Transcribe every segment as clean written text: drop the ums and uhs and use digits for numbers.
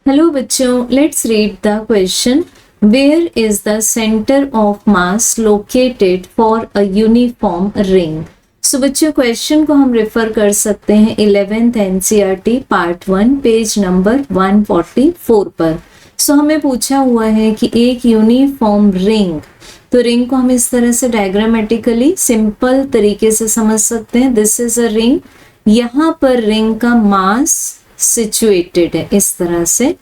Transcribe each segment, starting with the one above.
Hello बच्चों, let's read the question. Where is the centre of mass located for a uniform ring. So बच्चों, question को हम refer कर सकते हैं 11th NCERT part 1 page number 144 पर। सो हमें पूछा हुआ है कि एक यूनिफॉर्म रिंग, तो रिंग को हम इस तरह से डायग्रामेटिकली सिंपल तरीके से समझ सकते हैं। दिस इज अ रिंग, यहाँ पर रिंग का मास सिचुएटेड है इस तरह से।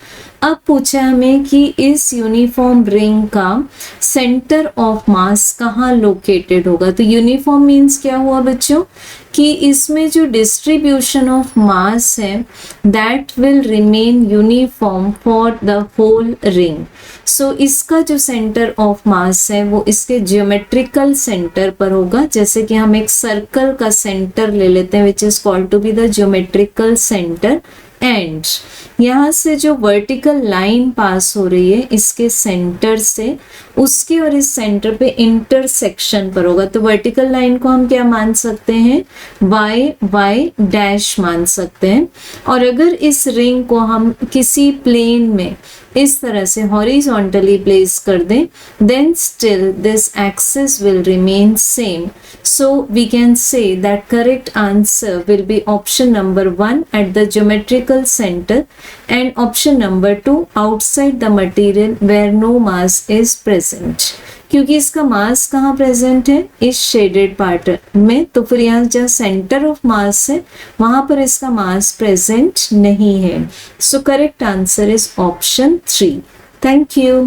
अब पूछा हमें कि इस यूनिफॉर्म रिंग का सेंटर ऑफ मास कहाँ लोकेटेड होगा। तो यूनिफॉर्म मीन्स क्या हुआ बच्चों कि इसमें जो डिस्ट्रीब्यूशन ऑफ मास है that will remain uniform for the whole ring. So इसका जो सेंटर ऑफ मास है वो इसके ज्योमेट्रिकल सेंटर पर होगा। जैसे कि हम एक सर्कल का सेंटर ले लेते हैं which is called to be the geometrical centre, and यहाँ से जो वर्टिकल लाइन पास हो रही है इसके सेंटर से उसके और इस सेंटर पे इंटरसेक्शन पर होगा। तो वर्टिकल लाइन को हम क्या मान सकते हैं, y डैश मान सकते हैं। और अगर इस रिंग को हम किसी प्लेन में इस तरह से हॉरिजॉन्टली प्लेस कर दें, then still this axis will remain same. So we can say that correct answer will be option number 1 at the geometrical center and option number 2 outside the material where no mass is present। क्योंकि इसका मास कहाँ present है, इस shaded part में, तो फिर यहाँ जहाँ सेंटर ऑफ मास है वहां पर इसका मास प्रेजेंट नहीं है। So correct answer is option 3। Thank you.